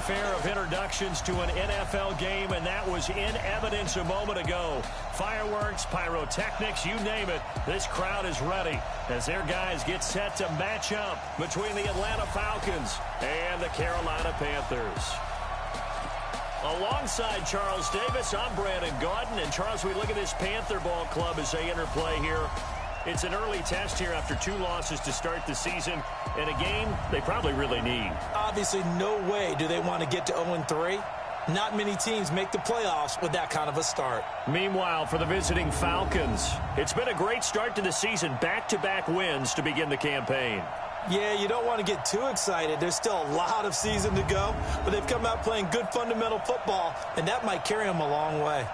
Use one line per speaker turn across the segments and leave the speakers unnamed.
fanfare of introductions to an NFL game, and that was in evidence a moment ago. Fireworks, pyrotechnics, you name it. This crowd is ready as their guys get set to match up between the Atlanta Falcons and the Carolina Panthers. Alongside Charles Davis, I'm Brandon Gaudin. And, Charles, we look at this Panther ball club as they interplay here. It's an early test here after 2 losses to start the season, and a game they probably really need.
Obviously, no way do they want to get to 0-3. Not many teams make the playoffs with that kind of a start.
Meanwhile, for the visiting Falcons, it's been a great start to the season. Back-to-back wins to begin the campaign.
Yeah, you don't want to get too excited. There's still a lot of season to go, but they've come out playing good fundamental football, and that might carry them a long way.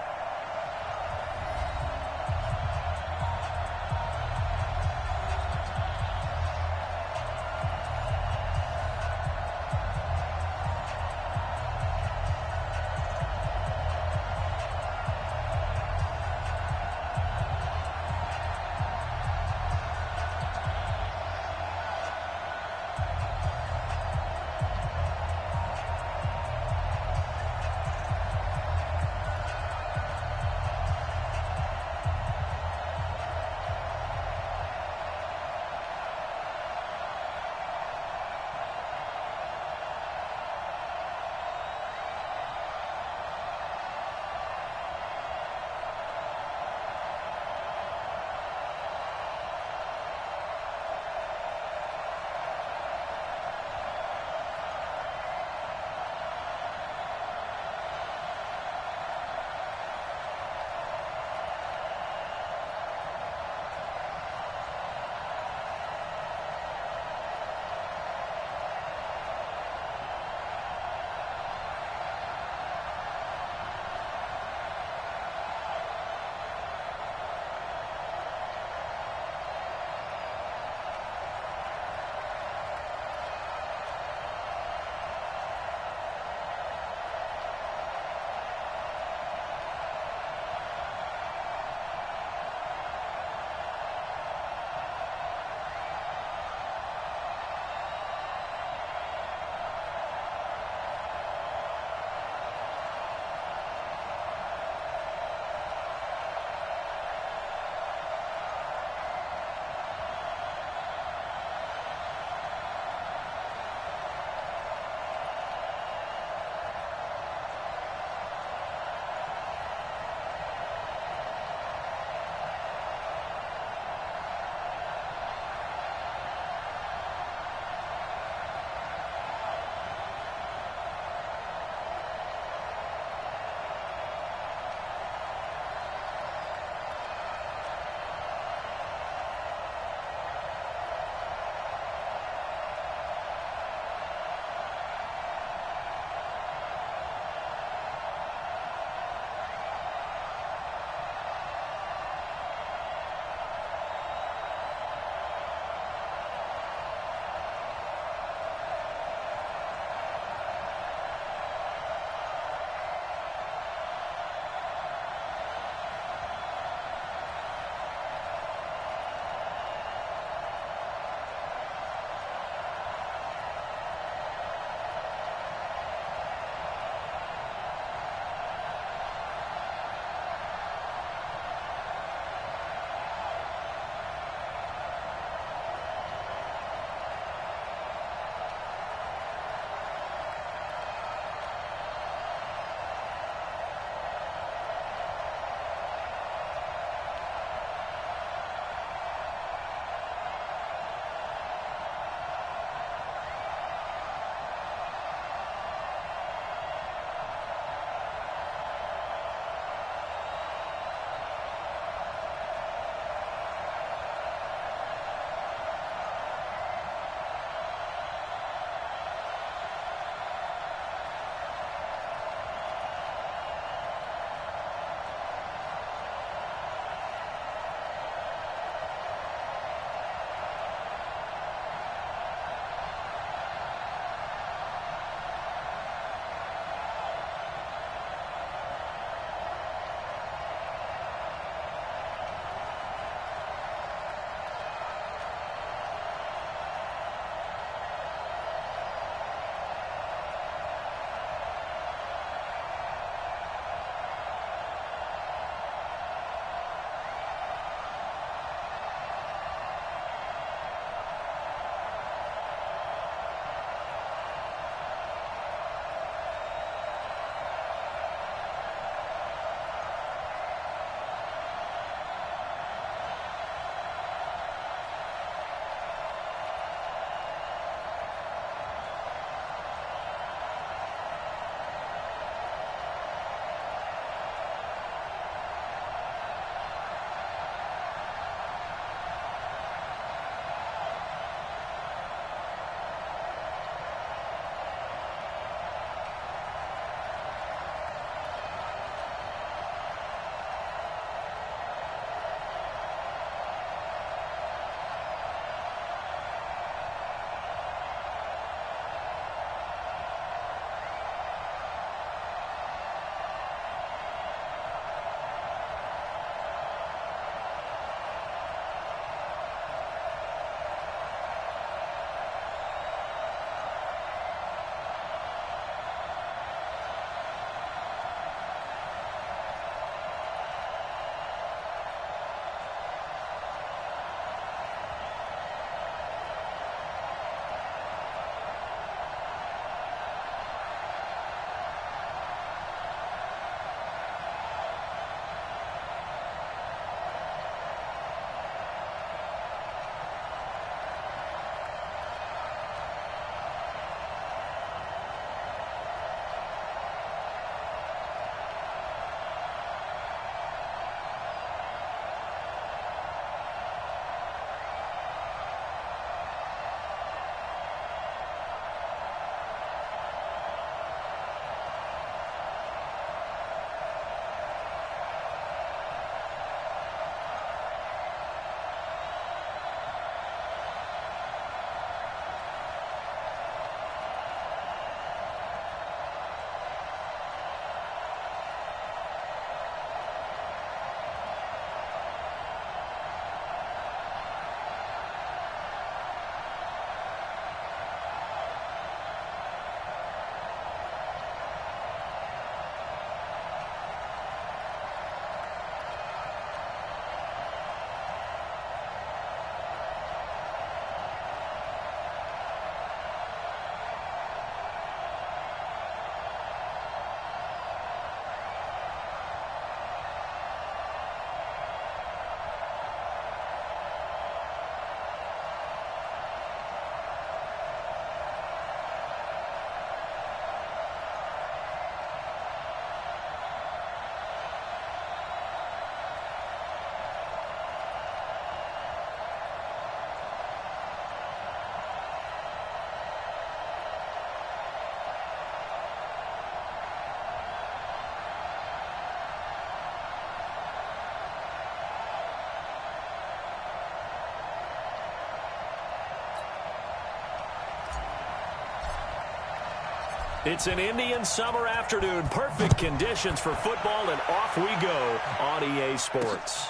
It's an Indian summer afternoon. Perfect conditions for football, and off we go on EA Sports.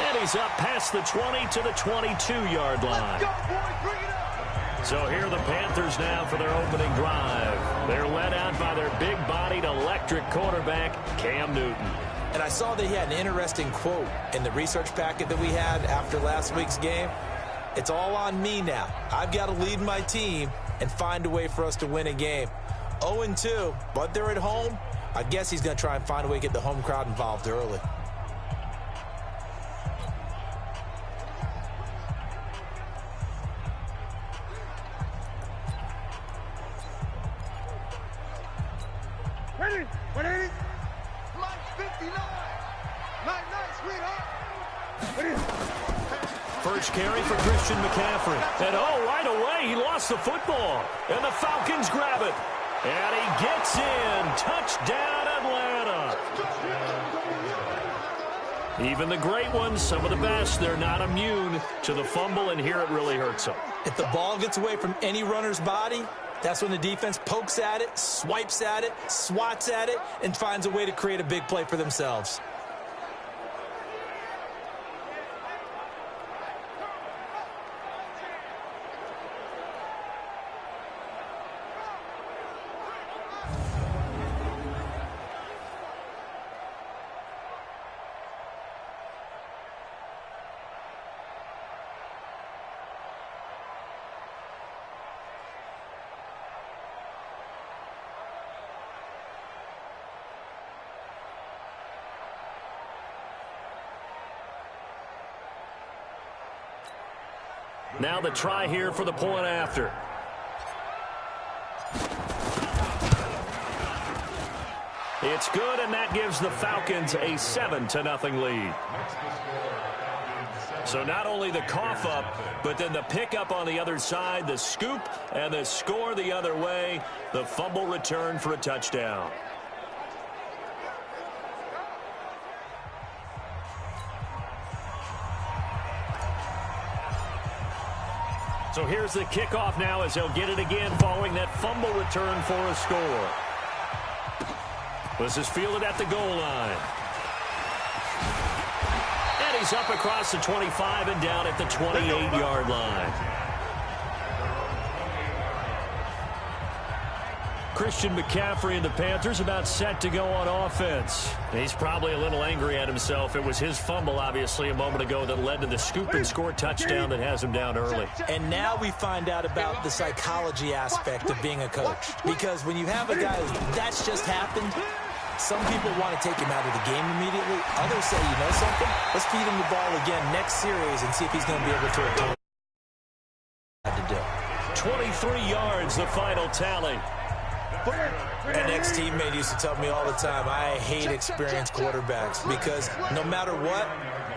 And he's up past the 20 to the 22-yard line. So here are the Panthers now for their opening drive. They're led out by their big-bodied electric quarterback, Cam Newton.
And I saw that he had an interesting quote in the research packet that we had after last week's game. It's all on me now. I've got to lead my team and find a way for us to win a game. 0-2, but they're at home. I guess he's going to try and find a way to get the home crowd involved early.
Ready? 180? Mike 59. Night, sweetheart. Ready?
First carry for Christian McCaffrey. And, right away, he lost the football. And the Falcons grab it. And he gets in. Touchdown, Atlanta. Even the great ones, some of the best, they're not immune to the fumble, and here it really hurts them.
If the ball gets away from any runner's body, that's when the defense pokes at it, swipes at it, swats at it, and finds a way to create a big play for themselves.
Now the try here for the point after. It's good, and that gives the Falcons a 7-0 lead. So not only the cough up, but then the pickup on the other side, the scoop, and the score the other way. The fumble return for a touchdown. So here's the kickoff now as they'll get it again following that fumble return for a score. This is fielded at the goal line. And he's up across the 25 and down at the 28-yard line. Christian McCaffrey and the Panthers about set to go on offense. He's probably a little angry at himself. It was his fumble, obviously, a moment ago that led to the scoop and score touchdown that has him down early.
And now we find out about the psychology aspect of being a coach. Because when you have a guy that's just happened, some people want to take him out of the game immediately. Others say, you know something? Let's feed him the ball again next series and see if he's going to be able to return.
23 yards, the final tally.
An ex-teammate used to tell me all the time, I hate experienced quarterbacks because no matter what,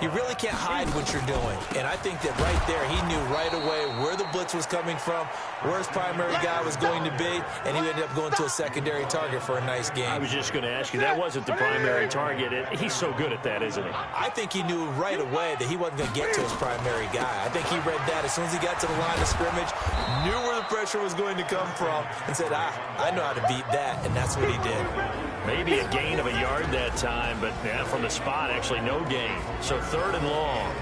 you really can't hide what you're doing. And I think that right there, he knew right away where the blitz was coming from, where his primary guy was going to be, and he ended up going to a secondary target for a nice game.
I was just going to ask you, that wasn't the primary target. He's so good at that, isn't he?
I think he knew right away that he wasn't going to get to his primary guy. I think he read that as soon as he got to the line of scrimmage, knew where the pressure was going to come from, and said, I know how to beat that, and that's what he did.
Maybe a gain of a yard that time, but from the spot, actually no gain. So 3rd and long.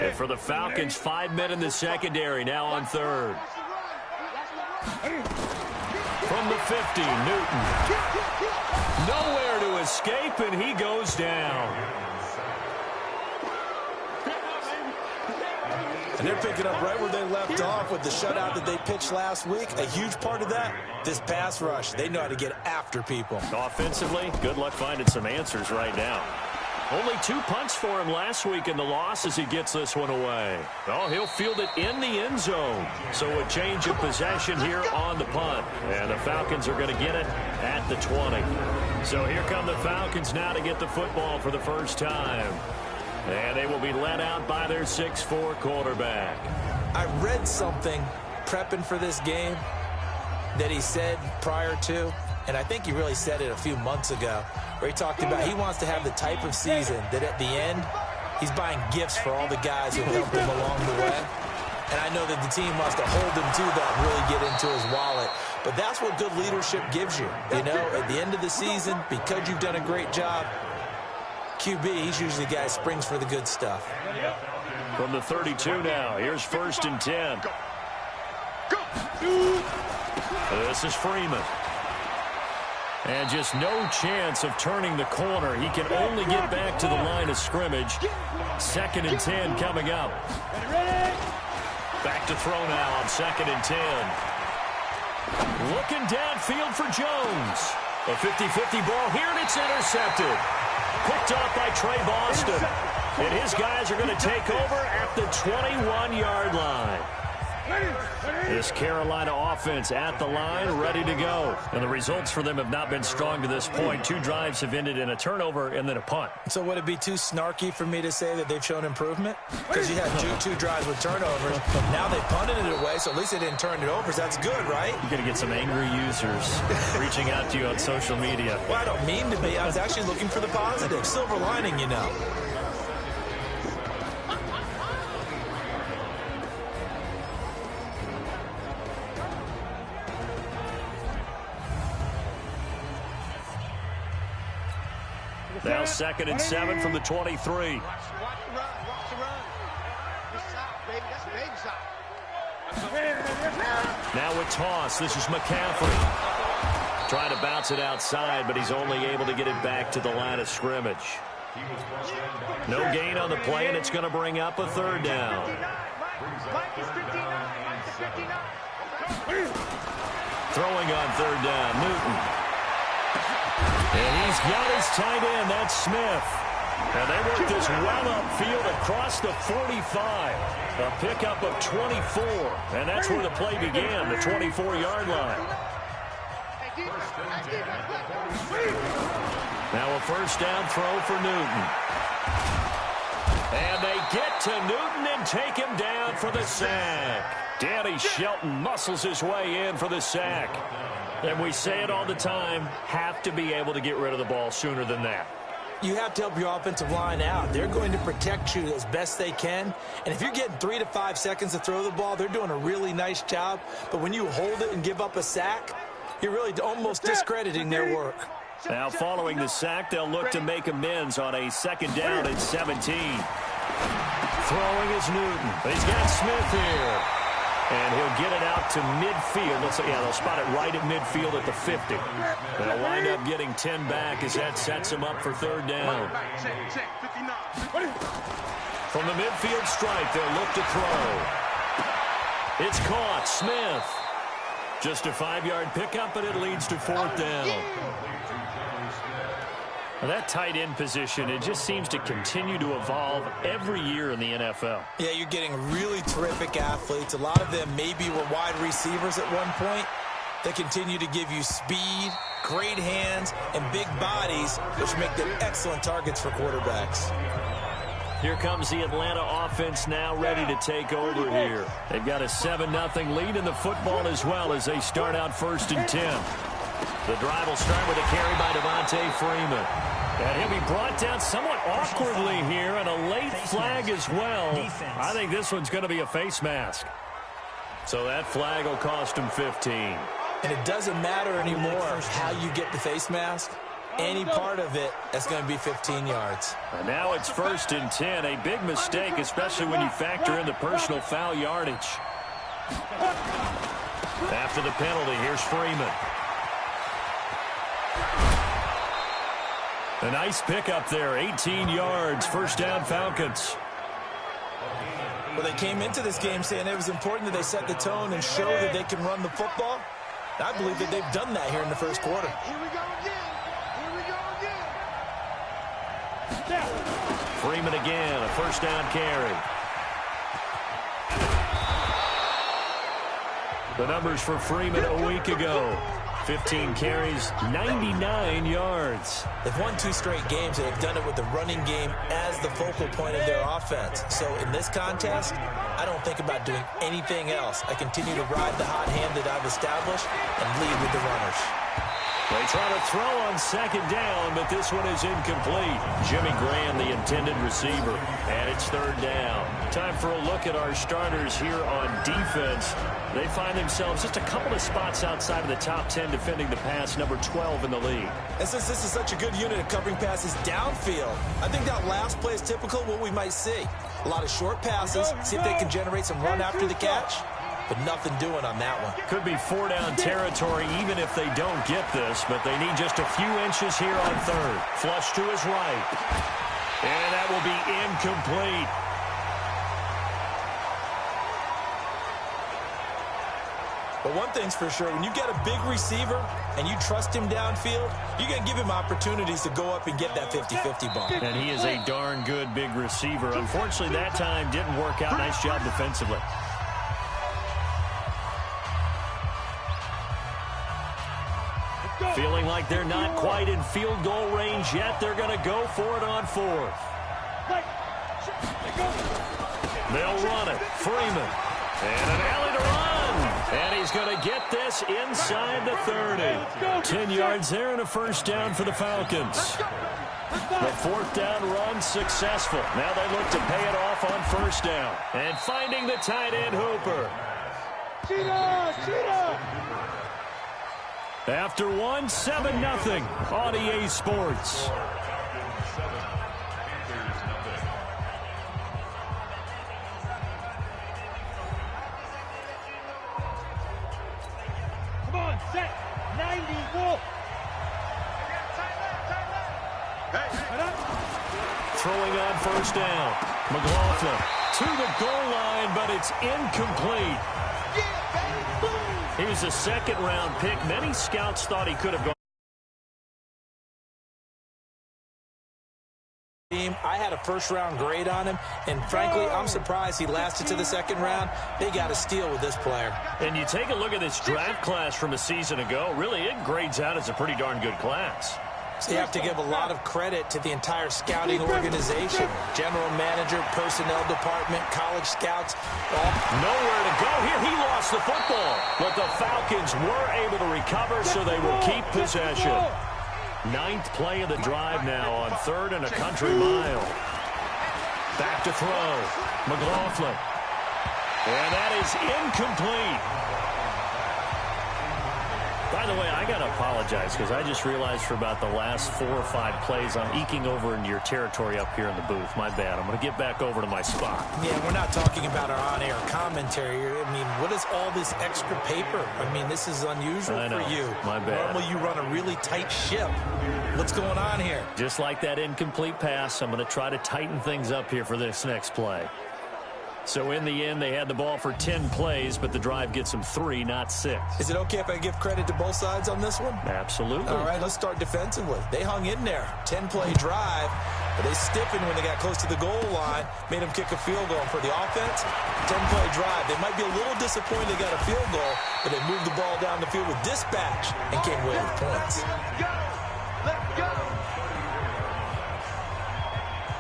And for the Falcons, 5 men in the secondary, now on 3rd. From the 50, Newton. Nowhere to escape, and he goes down.
And they're picking up right where they left off with the shutout that they pitched last week. A huge part of that, this pass rush. They know how to get after people.
Offensively, good luck finding some answers right now. Only 2 punts for him last week in the loss as he gets this one away. Oh, he'll field it in the end zone. So a change of possession here on the punt. And the Falcons are going to get it at the 20. So here come the Falcons now to get the football for the first time. And they will be led out by their 6'4" quarterback.
I read something prepping for this game that he said prior to, And I think he really said it a few months ago where he talked about he wants to have the type of season that at the end, he's buying gifts for all the guys who helped him along the way. And I know that the team wants to hold him to that and really get into his wallet. But that's what good leadership gives you. You know, at the end of the season, because you've done a great job, QB, he's usually the guy who springs for the good stuff.
From the 32 now, here's 1st and 10. This is Freeman. And just no chance of turning the corner. He can only get back to the line of scrimmage. 2nd and 10 coming up. Back to throw now on 2nd and 10. Looking downfield for Jones. A 50-50 ball here, and it's intercepted. Picked off by Trey Boston. And his guys are going to take over at the 21-yard line. This Carolina offense at the line, ready to go. And the results for them have not been strong to this point. 2 drives have ended in a turnover and then a punt.
So would it be too snarky for me to say that they've shown improvement? Because you had two drives with turnovers. Now they punted it away, so at least they didn't turn it over. So that's good, right?
You're going to get some angry users reaching out to you on social media.
Well, I don't mean to be. I was actually looking for the positive. Silver lining, you know.
Now 2nd and 7 from the 23.
Watch the run. Watch the run. This side, baby. That's baby side.
Now with toss, this is McCaffrey. Trying to bounce it outside, but he's only able to get it back to the line of scrimmage. No gain on the play, and it's going to bring up a 3rd down. Throwing on 3rd down, Newton. And he's got his tight end, that's Smith. And they work this well upfield across the 45. A pickup of 24. And that's where the play began, the 24-yard line. Now a 1st down throw for Newton. And they get to Newton and take him down for the sack. Danny Shelton muscles his way in for the sack. And we say it all the time, have to be able to get rid of the ball sooner than that.
You have to help your offensive line out. They're going to protect you as best they can. And if you're getting 3 to 5 seconds to throw the ball, they're doing a really nice job. But when you hold it and give up a sack, you're really almost discrediting their work.
Now following the sack, they'll look to make amends on a 2nd down and 17. Throwing is Newton. He's got Smith here. And he'll get it out to midfield. They'll spot it right at midfield at the 50. They'll wind up getting 10 back as that sets him up for 3rd down. From the midfield strike, they'll look to throw. It's caught. Smith. Just a 5-yard pickup, but it leads to 4th down. Well, that tight end position, it just seems to continue to evolve every year in the NFL.
Yeah, you're getting really terrific athletes. A lot of them maybe were wide receivers at one point. They continue to give you speed, great hands, and big bodies, which make them excellent targets for quarterbacks.
Here comes the Atlanta offense now ready to take over here. They've got a 7-0 lead in the football as well as they start out 1st and 10. The drive will start with a carry by Devontae Freeman. And he'll be brought down somewhat awkwardly here, and a late flag as well. I think this one's going to be a face mask. So that flag will cost him 15.
And it doesn't matter anymore how you get the face mask. Any part of it, that's going to be 15 yards.
And now it's 1st and 10. A big mistake, especially when you factor in the personal foul yardage. After the penalty, here's Freeman. A nice pickup there, 18 yards, 1st down Falcons.
Well, they came into this game saying it was important that they set the tone and show that they can run the football. I believe that they've done that here in the 1st quarter.
Here we go again. Here we go again.
Freeman again, a 1st down carry. The numbers for Freeman a week ago. 15 carries, 99 yards.
They've won 2 straight games, and they've done it with the running game as the focal point of their offense. So in this contest, I don't think about doing anything else. I continue to ride the hot hand that I've established and lead with the runners.
They try to throw on second down, but this one is incomplete. Jimmy Graham, the intended receiver, and it's third down. Time for a look at our starters here on defense. They find themselves just a couple of spots outside of the top 10 defending the pass, number 12 in the league.
And since this is such a good unit of covering passes downfield, I think that last play is typical of what we might see. A lot of short passes, see if they can generate some run after the catch. But nothing doing on that one.
Could be 4-down territory even if they don't get this, but they need just a few inches here on third. Flush to his right. And that will be incomplete.
But one thing's for sure, when you get a big receiver and you trust him downfield, you're going to give him opportunities to go up and get that 50-50 ball.
And he is a darn good big receiver. Unfortunately, that time didn't work out. Nice job defensively. Feeling like they're not quite in field goal range yet. They're going to go for it on fourth. They'll run it. Freeman. And an alley to run. And he's going to get this inside the 30. 10 yards there and a first down for the Falcons. The fourth down run successful. Now they look to pay it off on first down. And finding the tight end Hooper. After one, 7-0 on EA Sports.
Come on, set, 90, go.
Throwing on first down. McLaughlin to the goal line, but it's incomplete. He was a second-round pick. Many scouts thought he could have gone.
I had a first-round grade on him, and frankly, I'm surprised he lasted to the second round. They got a steal with this player.
And you take a look at this draft class from a season ago, really it grades out as a pretty darn good class.
So you have to give a lot of credit to the entire scouting organization. General manager, personnel department, college scouts.
Nowhere to go here. He lost the football. But the Falcons were able to recover, so they will keep possession. Ninth play of the drive now on third and a country mile. Back to throw. McLaughlin. And that is incomplete. By the way, I got to apologize because I just realized for about the last 4 or 5 plays I'm eking over into your territory up here in the booth. My bad. I'm going to get back over to my spot.
Yeah, we're not talking about our on-air commentary. I mean, what is all this extra paper? I mean, this is unusual for you.
My bad.
Normally you run a really tight ship. What's going on here?
Just like that incomplete pass, I'm going to try to tighten things up here for this next play. So in the end, they had the ball for 10 plays, but the drive gets them 3, not 6.
Is it okay if I give credit to both sides on this one?
Absolutely.
All right, let's start defensively. They hung in there. 10-play drive, but they stiffened when they got close to the goal line, made them kick a field goal. And for the offense, 10-play drive. They might be a little disappointed they got a field goal, but they moved the ball down the field with dispatch and came away with points.
Let's go.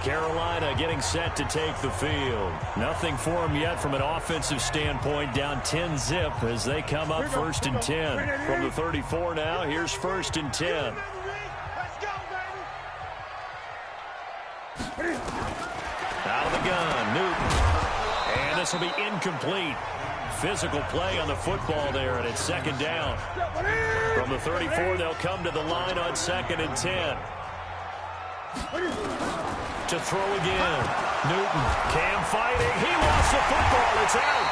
Carolina getting set to take the field. Nothing for them yet from an offensive standpoint. Down 10-zip as they come up first and 10. From the 34 now, here's first and 10.
Let's go, baby.
Out of the gun, Newton. And this will be incomplete. Physical play on the football there, and it's second down. From the 34, they'll come to the line on second and 10. To throw again. Newton. Cam fighting. He lost the football. It's out.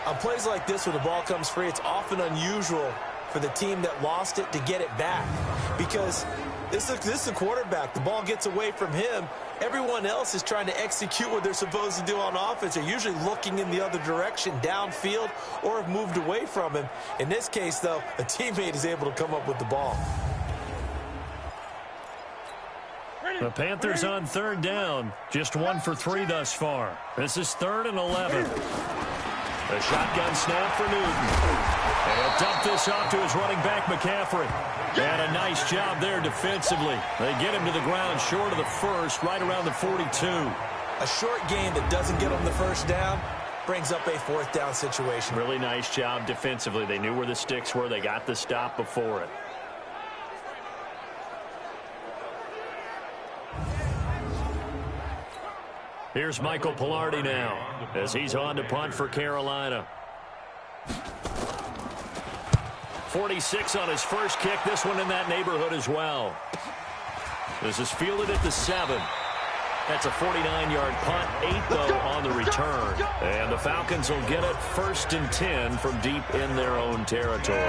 On plays like this where the ball comes free, it's often unusual for the team that lost it to get it back. Because this is the quarterback. The ball gets away from him. Everyone else is trying to execute what they're supposed to do on offense. They're usually looking in the other direction, downfield, or have moved away from him. In this case, though, a teammate is able to come up with the ball.
The Panthers on third down. Just 1 for 3 thus far. This is 3rd and 11. A shotgun snap for Newton. And he'll dump this off to his running back, McCaffrey. And a nice job there defensively. They get him to the ground short of the first, right around the 42.
A short game that doesn't get them the first down, brings up a fourth down situation.
Really nice job defensively. They knew where the sticks were. They got the stop before it. Here's Michael Pilardi now as he's on to punt for Carolina. 46 on his first kick. This one in that neighborhood as well. This is fielded at the 7. That's a 49-yard punt, 8, though, on the return. And the Falcons will get it 1st and 10 from deep in their own territory.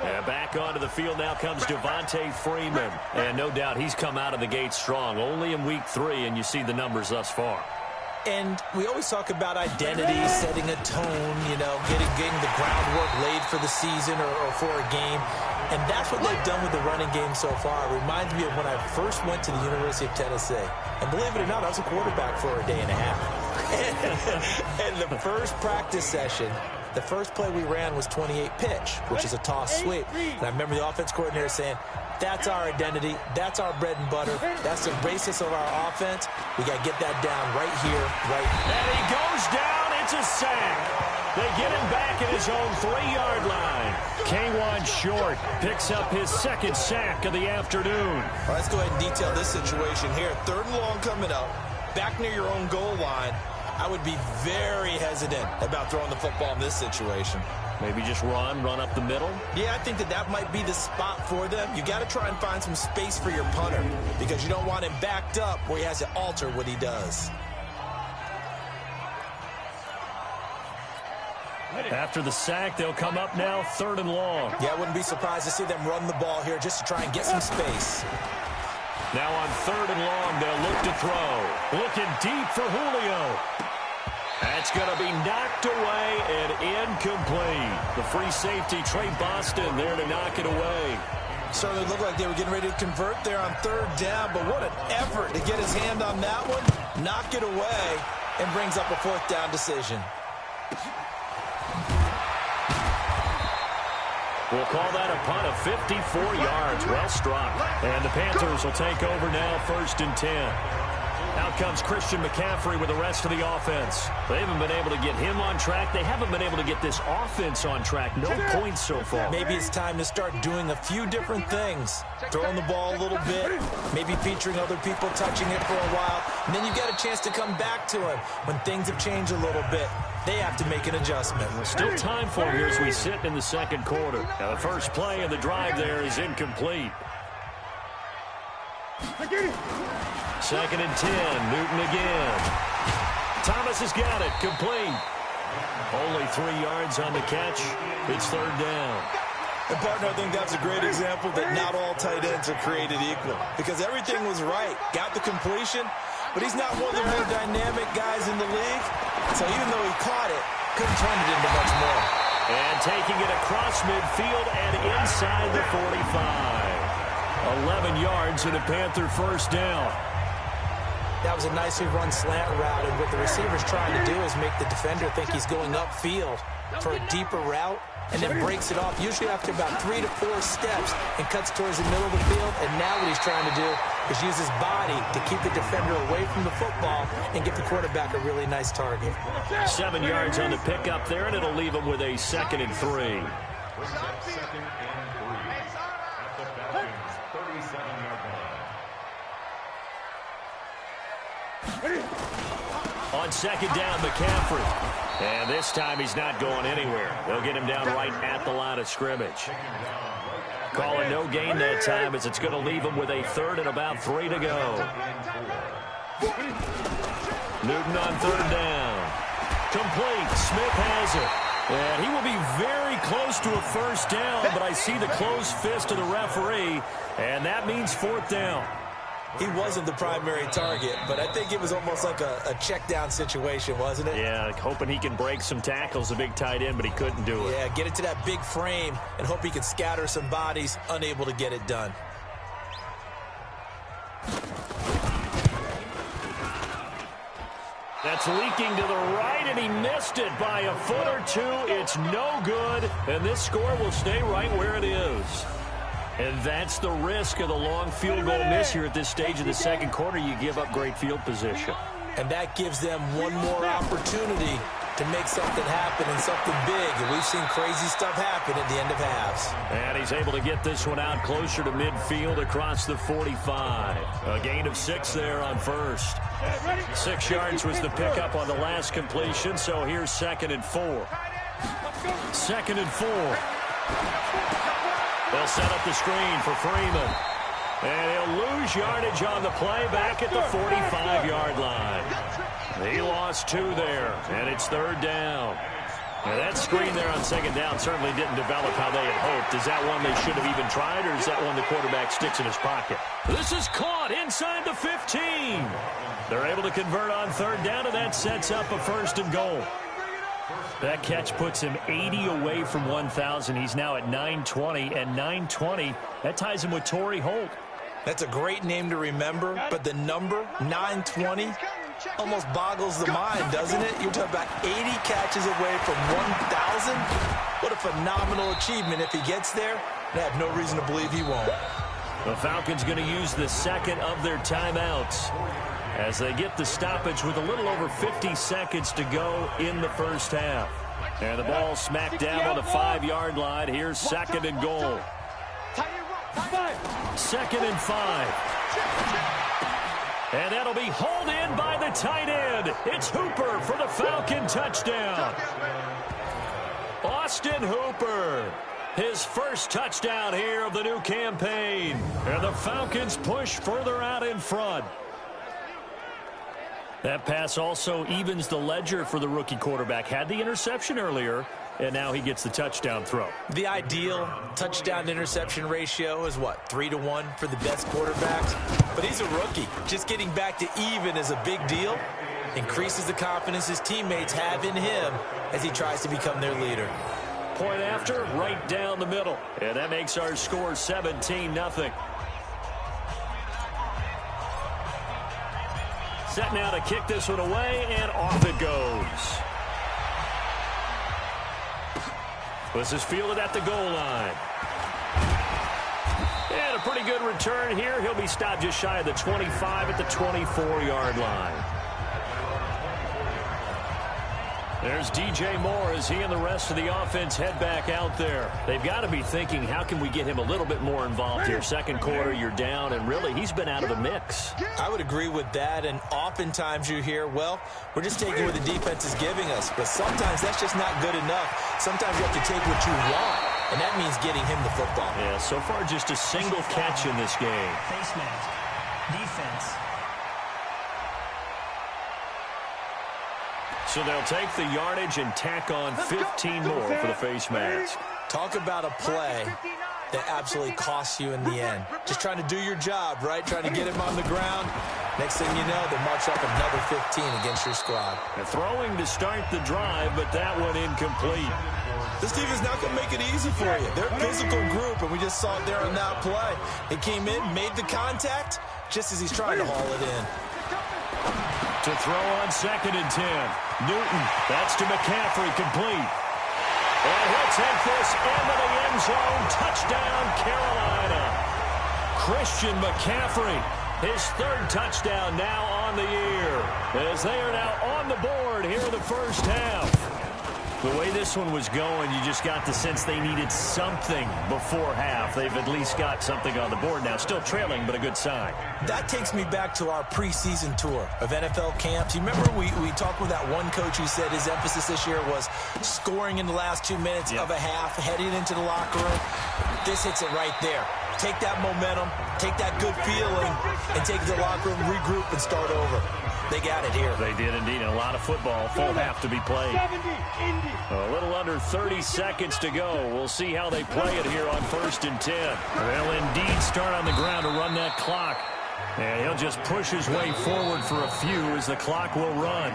And back onto the field now comes Devontae Freeman. And no doubt he's come out of the gate strong. Only in week 3, and you see the numbers thus far.
And we always talk about identity, setting a tone, you know, getting the groundwork laid for the season or for a game. And that's what they've done with the running game so far. It reminds me of when I first went to the University of Tennessee. And believe it or not, I was a quarterback for a day and a half. And the first practice session, the first play we ran was 28 pitch, which is a toss sweep. And I remember the offense coordinator saying, that's our identity. That's our bread and butter. That's the basis of our offense. We got to get that down right here, right now.
And he goes down. It's a sack. They get him back at his own 3-yard line. K1 Short picks up his 2nd sack of the afternoon.
All right, let's go ahead and detail this situation here. 3rd and long coming up. Back near your own goal line. I would be very hesitant about throwing the football in this situation.
Maybe just run up the middle?
Yeah, I think that might be the spot for them. You got to try and find some space for your punter because you don't want him backed up where he has to alter what he does.
After the sack, they'll come up now 3rd and long.
Yeah, I wouldn't be surprised to see them run the ball here just to try and get some space.
Now on 3rd and long, they'll look to throw. Looking deep for Julio. That's going to be knocked away and incomplete. The free safety, Trey Boston, there to knock it away.
Certainly looked like they were getting ready to convert there on 3rd down, but what an effort to get his hand on that one, knock it away, and brings up a 4th down decision.
We'll call that a punt of 54 yards. Well struck. And the Panthers will take over now 1st and 10. Out comes Christian McCaffrey with the rest of the offense. They haven't been able to get him on track. They haven't been able to get this offense on track. No points so far.
Maybe it's time to start doing a few different things. Throwing the ball a little bit, maybe featuring other people touching it for a while, and then you get a chance to come back to him when things have changed a little bit. They have to make an adjustment.
Still time for him here as we sit in the 2nd quarter. Now the first play of the drive there is incomplete. 2nd and 10. Newton again. Thomas has got it. Complete. Only 3 yards on the catch. It's 3rd down.
And, partner, I think that's a great example that not all tight ends are created equal because everything was right. Got the completion, but he's not one of the more dynamic guys in the league. So even though he caught it, couldn't turn it into much more.
And taking it across midfield and inside the 45. 11 yards and a Panther 1st down.
That was a nicely run slant route, and what the receiver's trying to do is make the defender think he's going upfield for a deeper route, and then breaks it off, usually after about 3 to 4 steps, and cuts towards the middle of the field. And now what he's trying to do is use his body to keep the defender away from the football and give the quarterback a really nice target.
7 yards on the pickup there, and it'll leave him with a 2nd and 3. On 2nd down, McCaffrey. And this time he's not going anywhere. They'll get him down right at the line of scrimmage. Calling no gain that time as it's going to leave him with a 3rd and about 3 to go. Newton on 3rd down. Complete. Smith has it. And he will be very close to a 1st down, but I see the closed fist of the referee, and that means 4th down.
He wasn't the primary target, but I think it was almost like a check down situation, wasn't it?
Yeah, hoping he can break some tackles, a big tight end, but he couldn't do it.
Yeah, get it to that big frame and hope he can scatter some bodies, unable to get it done.
That's leaking to the right, and he missed it by a foot or 2. It's no good, and this score will stay right where it is. And that's the risk of the long field goal miss here at this stage of the 2nd quarter. You give up great field position.
And that gives them one more opportunity to make something happen and something big. And we've seen crazy stuff happen at the end of halves.
And he's able to get this one out closer to midfield across the 45. A gain of 6 there on first. 6 yards was the pickup on the last completion, so here's 2nd and 4. 2nd and 4. They'll set up the screen for Freeman. And he'll lose yardage on the play back at the 45-yard line. He lost 2 there, and it's 3rd down. Now that screen there on 2nd down certainly didn't develop how they had hoped. Is that one they should have even tried, or is that one the quarterback sticks in his pocket? This is caught inside the 15. They're able to convert on 3rd down, and that sets up a 1st and goal. That catch puts him 80 away from 1,000. He's now at 920, and 920, that ties him with Torrey Holt.
That's a great name to remember, but the number, 920, almost boggles the mind, doesn't it? You're talking about 80 catches away from 1,000. What a phenomenal achievement. If he gets there, they have no reason to believe he won't.
The Falcons going to use the 2nd of their timeouts as they get the stoppage with a little over 50 seconds to go in the first half. And the ball smacked down on the 5-yard line. Here's 2nd and goal. 2nd and 5. And that'll be hauled in by the tight end. It's Hooper for the Falcon touchdown. Austin Hooper, his first touchdown here of the new campaign. And the Falcons push further out in front. That pass also evens the ledger for the rookie quarterback. Had the interception earlier, and now he gets the touchdown throw.
The ideal touchdown-interception ratio is, what, 3-to-1 for the best quarterbacks? But he's a rookie. Just getting back to even is a big deal. Increases the confidence his teammates have in him as he tries to become their leader.
Point after, right down the middle. And that makes our score 17-0. Set now to kick this one away, and off it goes. This is fielded at the goal line. And a pretty good return here. He'll be stopped just shy of the 25 at the 24-yard line. There's DJ Moore as he and the rest of the offense head back out there. They've got to be thinking, how can we get him a little bit more involved here? 2nd quarter, you're down, and really, he's been out of the mix.
I would agree with that, and oftentimes you hear, well, we're just taking what the defense is giving us. But sometimes that's just not good enough. Sometimes you have to take what you want, and that means getting him the football.
Yeah, so far just a single catch in this game.
Face mask. Defense.
So they'll take the yardage and tack on 15 more for the face mask.
Talk about a play that absolutely costs you in the end. Just trying to do your job, right? Trying to get him on the ground. Next thing you know, they march up another 15 against your squad.
And throwing to start the drive, but that one incomplete.
This team is not going to make it easy for you. They're a physical group, and we just saw it there on that play. He came in, made the contact, just as he's trying to haul it in.
To throw on 2nd and 10. Newton, that's to McCaffrey, complete. And he'll take this into the end zone. Touchdown, Carolina. Christian McCaffrey, his 3rd touchdown now on the year, as they are now on the board here in the first half. The way this one was going, you just got the sense they needed something before half. They've at least got something on the board now. Still trailing, but a good sign.
That takes me back to our preseason tour of NFL camps. You remember we talked with that one coach who said his emphasis this year was scoring in the last 2 minutes of a half, heading into the locker room. This hits it right there. Take that momentum, take that good feeling, and take it to the locker room, regroup, and start over. They got it here.
They did indeed. And a lot of football. Full half to be played. A little under 30 seconds to go. We'll see how they play it here on 1st and 10. They'll indeed start on the ground to run that clock. And he'll just push his way forward for a few as the clock will run.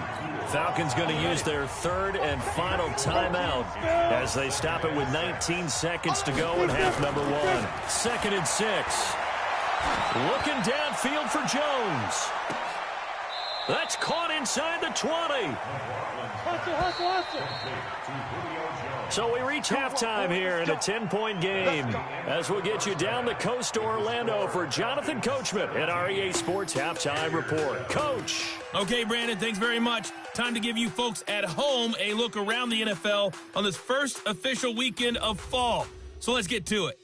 Falcons going to use their 3rd and final timeout as they stop it with 19 seconds to go in half number 1. 2nd and 6. Looking downfield for Jones. That's caught inside the 20. So we reach halftime here in a 10-point game as we'll get you down the coast to Orlando for Jonathan Coachman at our EA Sports Halftime Report. Coach.
Okay, Brandon, thanks very much. Time to give you folks at home a look around the NFL on this first official weekend of fall. So let's get to it.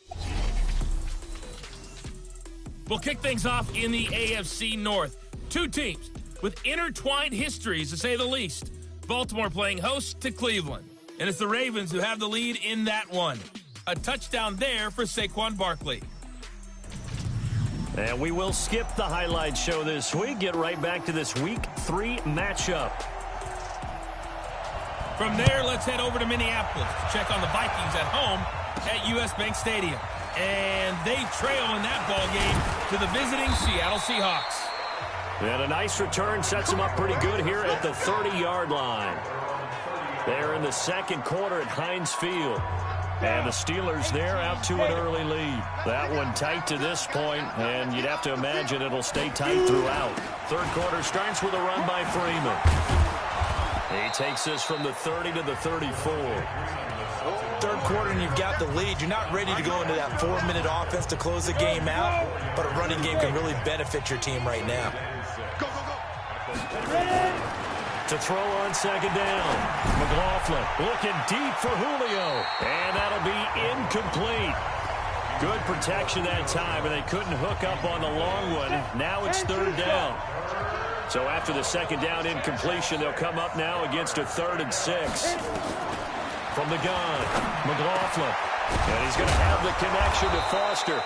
We'll kick things off in the AFC North. Two teams with intertwined histories, to say the least. Baltimore playing host to Cleveland. And it's the Ravens who have the lead in that one. A touchdown there for Saquon Barkley.
And we will skip the highlight show this week. Get right back to this Week 3 matchup.
From there, let's head over to Minneapolis to check on the Vikings at home at US Bank Stadium. And they trail in that ball game to the visiting Seattle Seahawks.
And a nice return sets them up pretty good here at the 30-yard line. They're in the second quarter at Heinz Field. And the Steelers there out to an early lead. That one tight to this point, and you'd have to imagine it'll stay tight throughout. Third quarter starts with a run by Freeman. He takes this from the 30 to the 34.
Third quarter and you've got the lead. You're not ready to go into that 4-minute offense to close the game out, but a running game can really benefit your team right now.
To throw on second down. McLaughlin looking deep for Julio. And that'll be incomplete. Good protection that time, and they couldn't hook up on the long one. Now it's third down. So after the second down incompletion, they'll come up now against a 3rd and 6. From the gun, McLaughlin. And he's going to have the connection to Foster.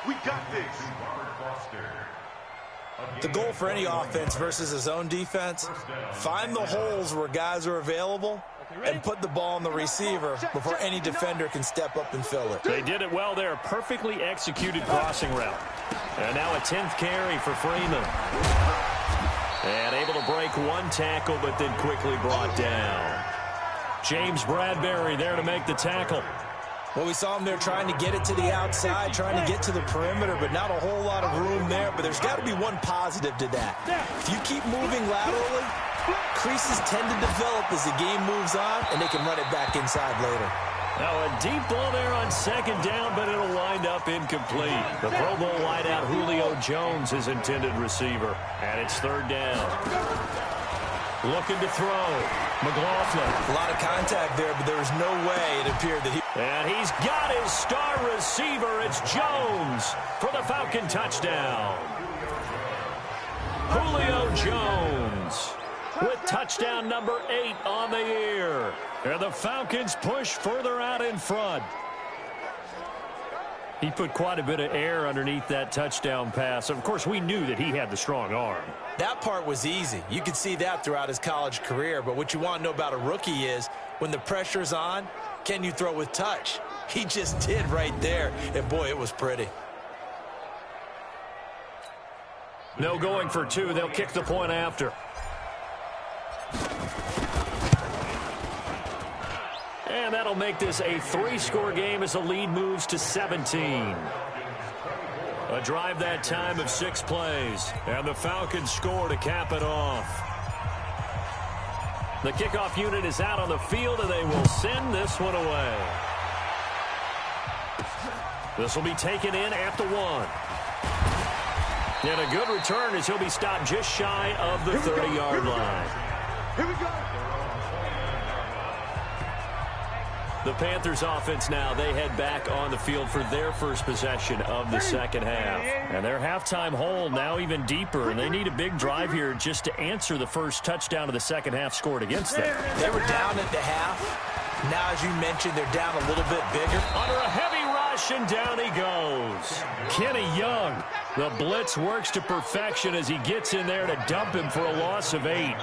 We got this.
The goal for any offense versus his own defense, find the holes where guys are available and put the ball on the receiver before any defender can step up and fill it.
They did it well there. Perfectly executed crossing route. And now a 10th carry for Freeman. And able to break one tackle, but then quickly brought down. James Bradbury there to make the tackle.
Well, we saw him there trying to get it to the outside, trying to get to the perimeter, but not a whole lot of room there. But there's got to be one positive to that. If you keep moving laterally, creases tend to develop as the game moves on, and they can run it back inside later.
Now a deep ball there on second down, but it'll wind up incomplete. The Pro Bowl wideout Julio Jones is intended receiver, and it's third down. Looking to throw. McLaughlin.
A lot of contact there, but there was no way it appeared that he...
And he's got his star receiver. It's Jones for the Falcon touchdown. Julio Jones with touchdown number 8 on the year. And the Falcons push further out in front. He put quite a bit of air underneath that touchdown pass. Of course, we knew that he had the strong arm.
That part was easy. You could see that throughout his college career. But what you want to know about a rookie is when the pressure's on, can you throw with touch? He just did right there. And, boy, it was pretty.
No going for 2. They'll kick the point after. And that'll make this a 3-score game as the lead moves to 17. A drive that time of 6 plays. And the Falcons score to cap it off. The kickoff unit is out on the field, and they will send this one away. This will be taken in after 1. And a good return as he'll be stopped just shy of the 30-yard line.
Here we go.
The Panthers offense now, they head back on the field for their first possession of the second half. And their halftime hole now even deeper, and they need a big drive here just to answer the first touchdown of the second half scored against them.
They were down at the half. Now, as you mentioned, they're down a little bit bigger.
Under a heavy rush, and down he goes. Kenny Young, the blitz works to perfection as he gets in there to dump him for a loss of 8.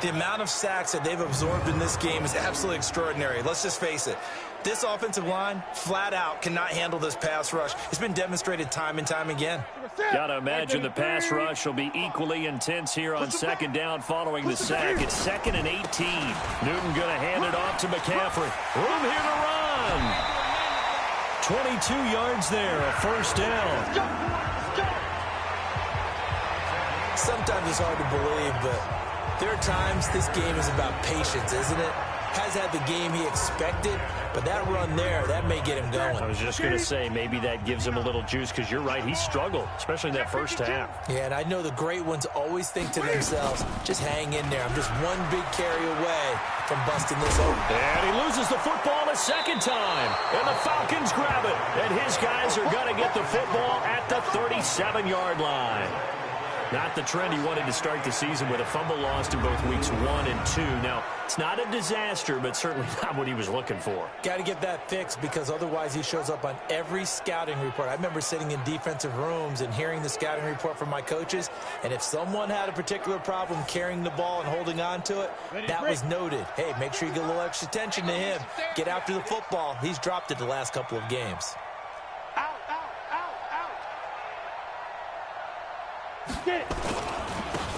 The amount of sacks that they've absorbed in this game is absolutely extraordinary. Let's just face it. This offensive line, flat out, cannot handle this pass rush. It's been demonstrated time and time again.
Got to imagine the pass rush will be equally intense here on second down following the sack. It's 2nd and 18. Newton going to hand it off to McCaffrey. Room here to run. 22 yards there, a first down.
Sometimes it's hard to believe, but there are times this game is about patience, isn't it? Has had the game he expected, but that run there, that may get him going.
I was just going to say, maybe that gives him a little juice, because you're right, he struggled, especially in that first half.
Yeah, and I know the great ones always think to themselves, just hang in there. I'm just one big carry away from busting this open.
And he loses the football a second time, and the Falcons grab it, and his guys are going to get the football at the 37-yard line. Not the trend he wanted to start the season with, a fumble lost in both weeks 1 and 2. Now, it's not a disaster, but certainly not what he was looking for.
Got to get that fixed, because otherwise he shows up on every scouting report. I remember sitting in defensive rooms and hearing the scouting report from my coaches, and if someone had a particular problem carrying the ball and holding on to it, that was noted. Hey, make sure you get a little extra attention to him. Get after the football. He's dropped it the last couple of games.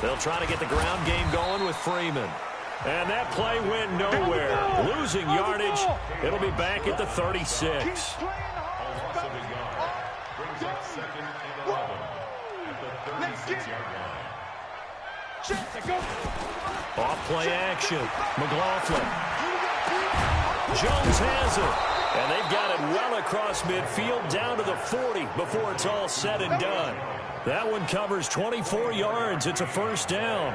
They'll try to get the ground game going with Freeman. And that play went nowhere. Losing yardage. It'll be back at the 36. Off play action. McLaughlin. Jones has it. And they've got it well across midfield down to the 40 before it's all said and done. That one covers 24 yards. It's a first down.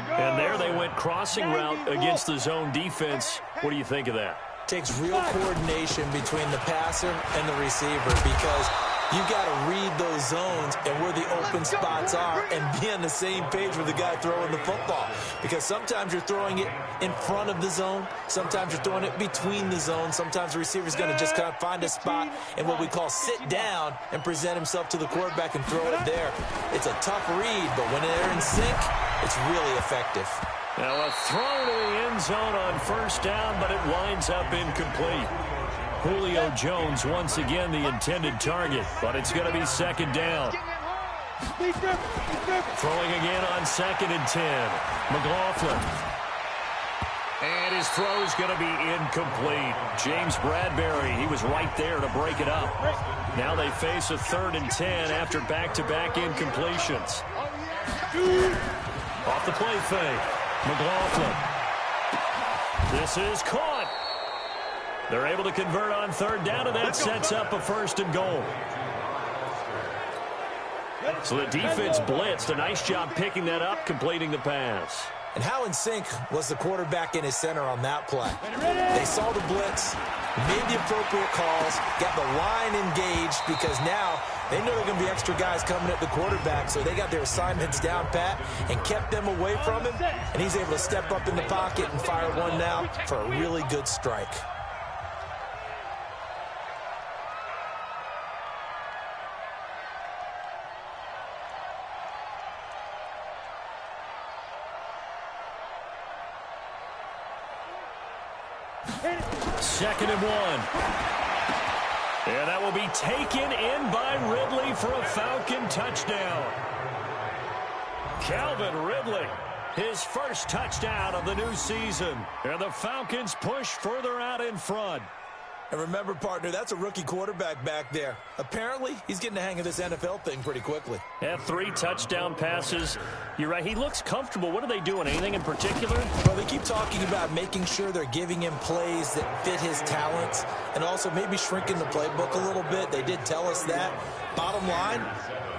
And there they went crossing route against the zone defense. What do you think of that?
Takes real coordination between the passer and the receiver, because you've got to read those zones and where the open spots are and be on the same page with the guy throwing the football. Because sometimes you're throwing it in front of the zone. Sometimes you're throwing it between the zones. Sometimes the receiver's going to just kind of find a spot and what we call sit down and present himself to the quarterback and throw it there. It's a tough read, but when they're in sync, it's really effective.
Now a throw to the end zone on first down, but it winds up incomplete. Julio Jones once again the intended target, but it's going to be second down. Throwing again on 2nd and 10. McLaughlin. And his throw is going to be incomplete. James Bradbury, he was right there to break it up. Now they face a 3rd and 10 after back-to-back incompletions. Off the play fake. McLaughlin. This is caught. They're able to convert on 3rd down, and that sets up a 1st and goal. So the defense blitzed. A nice job picking that up, completing the pass.
And how in sync was the quarterback and his center on that play? They saw the blitz, made the appropriate calls, got the line engaged, because now They know there are going to be extra guys coming at the quarterback, so they got their assignments down pat and kept them away from him, and he's able to step up in the pocket and fire one now for a really good strike.
Second and 1. And that will be taken in by Ridley for a Falcon touchdown. Calvin Ridley, his first touchdown of the new season. And the Falcons push further out in front.
And remember, partner, that's a rookie quarterback back there. Apparently, he's getting the hang of this NFL thing pretty quickly.
Had 3 touchdown passes. You're right, he looks comfortable. What are they doing? Anything in particular?
Well, they keep talking about making sure they're giving him plays that fit his talents and also maybe shrinking the playbook a little bit. They did tell us that. Bottom line,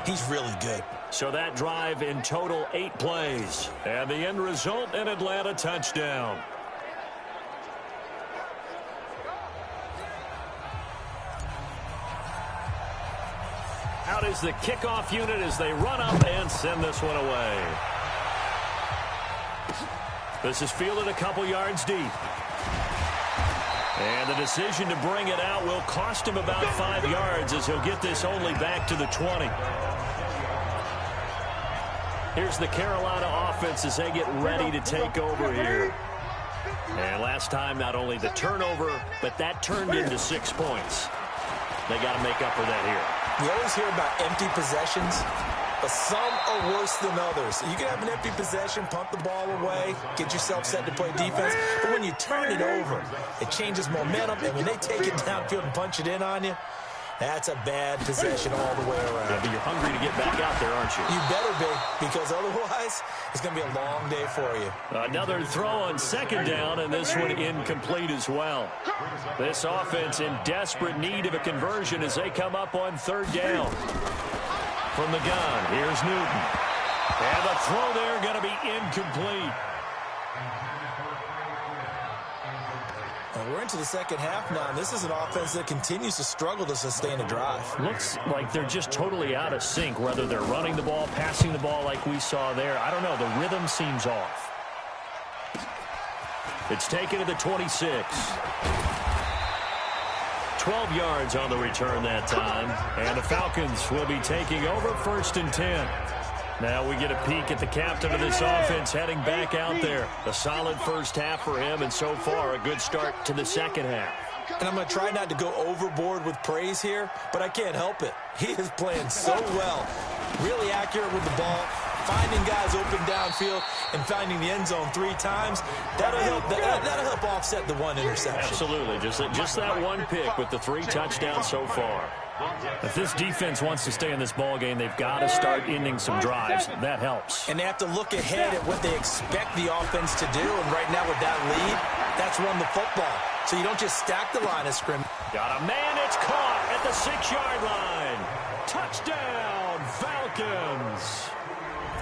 he's really good.
So that drive in total 8 plays. And the end result, an Atlanta touchdown. Out is the kickoff unit as they run up and send this one away. This is fielded a couple yards deep. And the decision to bring it out will cost him about 5 yards as he'll get this only back to the 20. Here's the Carolina offense as they get ready to take over here. And last time, not only the turnover, but that turned into 6 points. They got to make up for that here.
You always hear about empty possessions, but some are worse than others. You can have an empty possession, punt the ball away, get yourself set to play defense, but when you turn it over, it changes momentum, and when they take it downfield and punch it in on you, that's a bad possession all the way around.
Yeah, but you're hungry to get back out there, aren't you?
You better be, because otherwise, it's going to be a long day for you.
Another throw on second down, and this one incomplete as well. This offense in desperate need of a conversion as they come up on third down. From the gun, here's Newton. And the throw there going to be incomplete.
We're into the second half now, and this is an offense that continues to struggle to sustain a drive.
Looks like they're just totally out of sync, whether they're running the ball, passing the ball like we saw there. I don't know. The rhythm seems off. It's taken to the 26. 12 yards on the return that time, and the Falcons will be taking over 1st and 10. Now we get a peek at the captain of this offense heading back out there. A solid first half for him, and so far a good start to the second half.
And I'm going to try not to go overboard with praise here, but I can't help it. He is playing so well, really accurate with the ball, finding guys open downfield and finding the end zone 3 times. That'll help offset the 1 interception.
Absolutely. Just that 1 pick with the 3 touchdowns so far. If this defense wants to stay in this ball game, they've got to start ending some drives. That helps.
And they have to look ahead at what they expect the offense to do. And right now with that lead, that's run the football. So you don't just stack the line of scrimmage.
Got a man. It's caught at the 6-yard line. Touchdown, Falcons.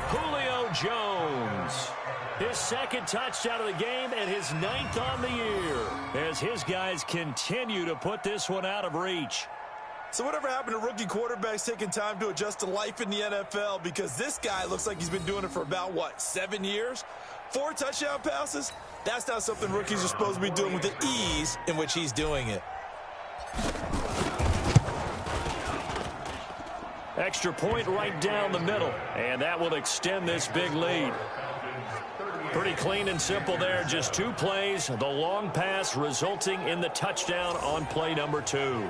Julio Jones. His 2nd touchdown of the game and his 9th on the year as his guys continue to put this one out of reach.
So whatever happened to rookie quarterbacks taking time to adjust to life in the NFL? Because this guy looks like he's been doing it for about, 7 years? 4 touchdown passes? That's not something rookies are supposed to be doing with the ease in which he's doing it.
Extra point right down the middle, and that will extend this big lead. Pretty clean and simple there. Just 2 plays. The long pass resulting in the touchdown on play number 2.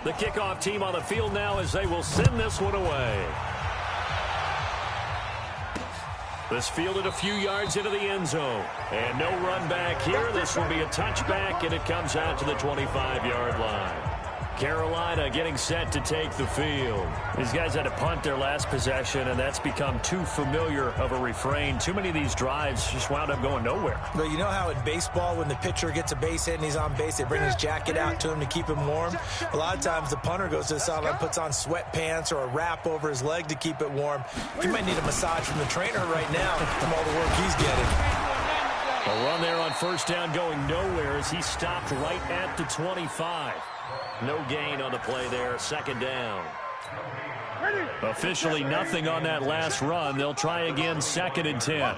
The kickoff team on the field now as they will send this one away. This fielded a few yards into the end zone. And no run back here. This will be a touchback, and it comes out to the 25-yard line. Carolina getting set to take the field. These guys had to punt their last possession, and that's become too familiar of a refrain. Too many of these drives just wound up going nowhere.
But you know how in baseball, when the pitcher gets a base hit and he's on base, they bring his jacket out to him to keep him warm? A lot of times the punter goes to the sideline, puts on sweatpants or a wrap over his leg to keep it warm. He might need a massage from the trainer right now from all the work he's getting.
A run there on first down going nowhere as he stopped right at the 25. No gain on the play there, second down. Officially nothing on that last run. They'll try again, second and 10.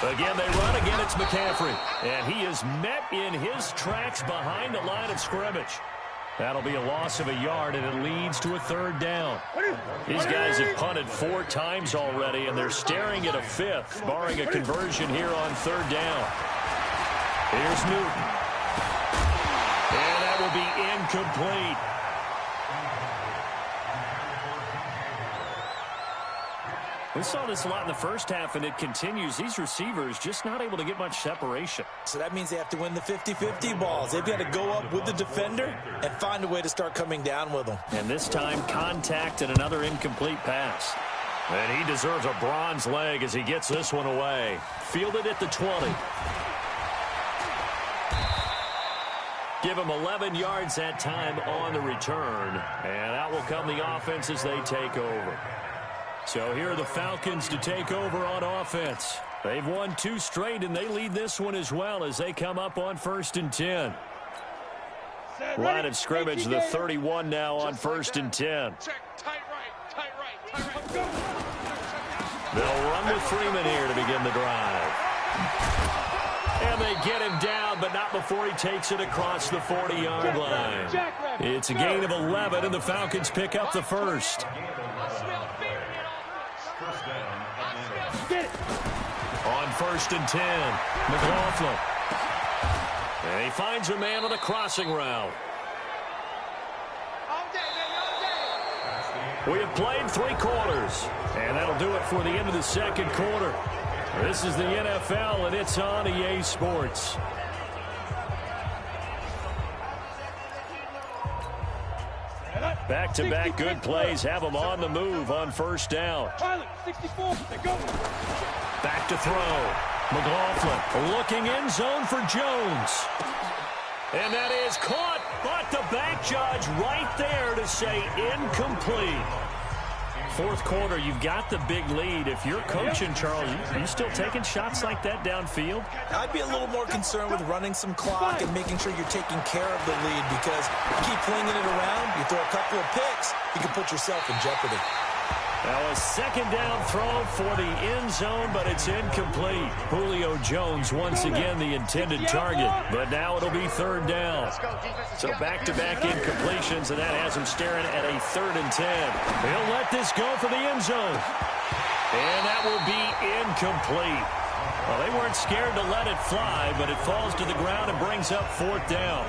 Again, they run. Again, it's McCaffrey. And he is met in his tracks behind the line of scrimmage. That'll be a loss of a yard, and it leads to a third down. These guys have punted 4 times already, and they're staring at a fifth, barring a conversion here on third down. Here's Newton. And that will be incomplete. We saw this a lot in the first half, and it continues. These receivers just not able to get much separation.
So that means they have to win the 50-50 balls. They've got to go up with the defender and find a way to start coming down with them.
And this time, contact and another incomplete pass. And he deserves a bronze leg as he gets this one away. Fielded at the 20. Give him 11 yards that time on the return. And out will come the offense as they take over. So here are the Falcons to take over on offense. They've won 2 straight, and they lead this one as well as they come up on first and 10. Line of scrimmage, the 31 now on first and 10. They'll run with Freeman here to begin the drive. And they get him down, but not before he takes it across the 40-yard line. It's a gain of 11, and the Falcons pick up the first. On first and 10, McLaughlin. And he finds a man on a crossing route. We have played 3 quarters, and that'll do it for the end of the second quarter. This is the NFL, and it's on EA Sports. Back-to-back good plays have them on the move on first down. Back to throw. McLaughlin looking end zone for Jones. And that is caught, but the back judge right there to say incomplete. Fourth quarter, you've got the big lead. If you're coaching, Charles, you still taking shots like that downfield?
I'd be a little more concerned with running some clock and making sure you're taking care of the lead, because you keep flinging it around, you throw a couple of picks, you can put yourself in jeopardy.
Now a second down throw for the end zone, but it's incomplete. Julio Jones once again the intended target, but now it'll be third down. So back-to-back incompletions, and that has him staring at a 3rd and 10. He'll let this go for the end zone. And that will be incomplete. Well, they weren't scared to let it fly, but it falls to the ground and brings up 4th down.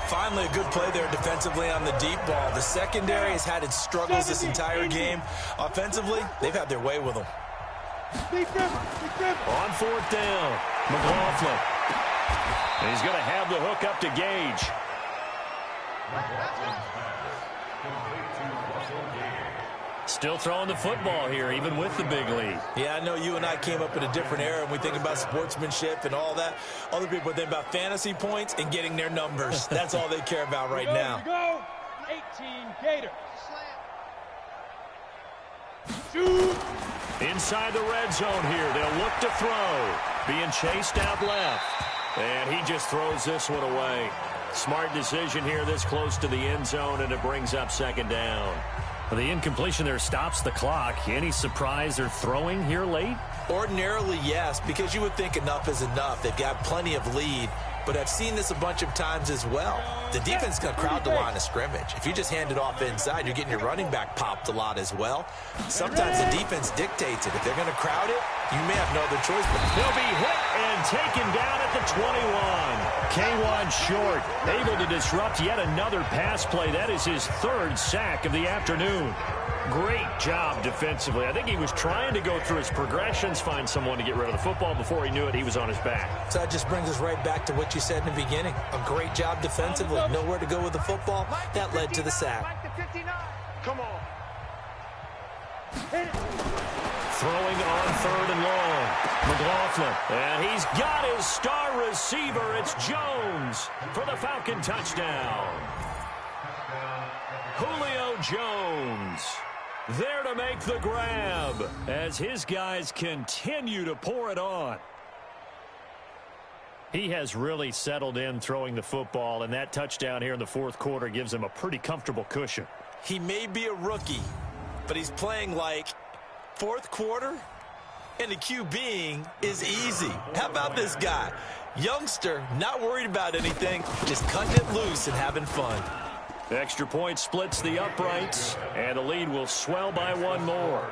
Finally, a good play there defensively on the deep ball. The secondary has had its struggles this entire game. Offensively, they've had their way with them.
On 4th down, McLaughlin. And he's going to have the hook up to Gage. Still throwing the football here, even with the big lead.
Yeah, I know you and I came up in a different era, and we think about sportsmanship and all that. Other people think about fantasy points and getting their numbers. That's all they care about right now.
Go, 18 Gators.
Inside the red zone here, they'll look to throw. Being chased out left. And he just throws this one away. Smart decision here this close to the end zone, and it brings up second down. The incompletion there stops the clock. Any surprise they're throwing here late?
Ordinarily, yes, because you would think enough is enough. They've got plenty of lead, but I've seen this a bunch of times as well. The defense is going to crowd the line of scrimmage. If you just hand it off inside, you're getting your running back popped a lot as well. Sometimes the defense dictates it. If they're going to crowd it, you may have no other choice. But
he'll be hit and taken down at the 21. K1 short, able to disrupt yet another pass play. That is his 3rd sack of the afternoon. Great job defensively. I think he was trying to go through his progressions, find someone to get rid of the football. Before he knew it, he was on his back.
So that just brings us right back to what you said in the beginning. A great job defensively. Nowhere to go with the football. That led to the sack.
Come on.
Throwing on 3rd and long. McLaughlin. And he's got his star receiver. It's Jones for the Falcon touchdown. Julio Jones. There to make the grab as his guys continue to pour it on. He has really settled in throwing the football, and that touchdown here in the fourth quarter gives him a pretty comfortable cushion.
He may be a rookie, but he's playing like fourth quarter, and the QBing is easy. How about this guy? Youngster, not worried about anything, just cutting it loose and having fun.
The extra point splits the uprights, and the lead will swell by one more.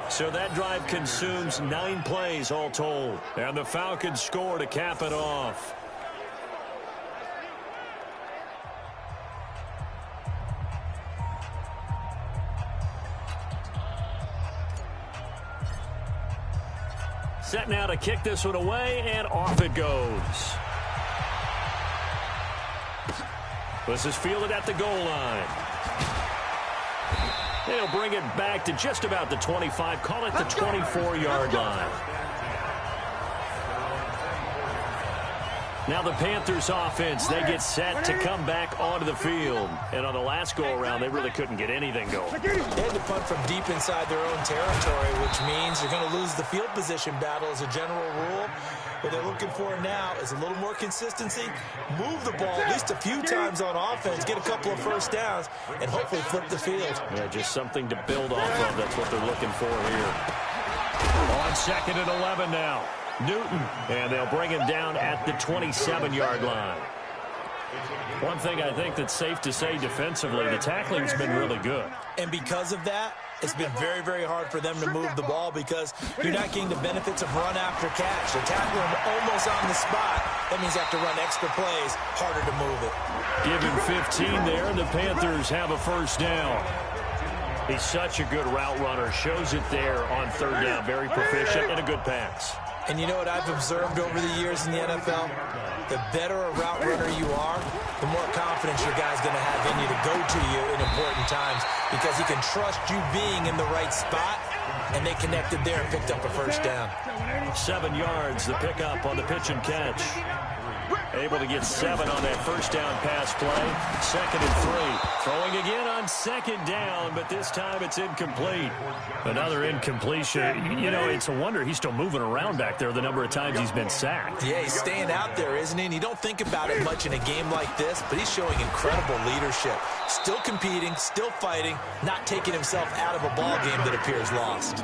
So that drive consumes 9 plays all told, and the Falcons score to cap it off. Set now to kick this one away, and off it goes. This is fielded at the goal line. They'll bring it back to just about the 25, call it the 24-yard line. Now the Panthers offense, they get set to come back onto the field. And on the last go-around, they really couldn't get anything going.
They had to punt from deep inside their own territory, which means you're going to lose the field position battle as a general rule. What they're looking for now is a little more consistency, move the ball at least a few times on offense, get a couple of first downs, and hopefully flip the field.
Yeah, just something to build off of. That's what they're looking for here. On 2nd and 11 now. Newton, and they'll bring him down at the 27-yard line. One thing I think that's safe to say defensively, the tackling's been really good.
And because of that, it's been very, very hard for them to move the ball because you're not getting the benefits of run after catch. They're tackling him almost on the spot. That means you have to run extra plays, harder to move it.
Give him 15 there, and the Panthers have a first down. He's such a good route runner. Shows it there on 3rd down. Very proficient and a good pass.
And you know what I've observed over the years in the NFL? The better a route runner you are, the more confidence your guy's going to have in you to go to you in important times because he can trust you being in the right spot, and they connected there and picked up a first down.
7 yards, the pickup on the pitch and catch. Able to get 7 on that first down pass play. 2nd and 3. Throwing again on 2nd down, but this time it's incomplete. Another incompletion. You know, it's a wonder he's still moving around back there the number of times he's been sacked.
Yeah, he's staying out there, isn't he? And you don't think about it much in a game like this, but he's showing incredible leadership. Still competing, still fighting, not taking himself out of a ball game that appears lost.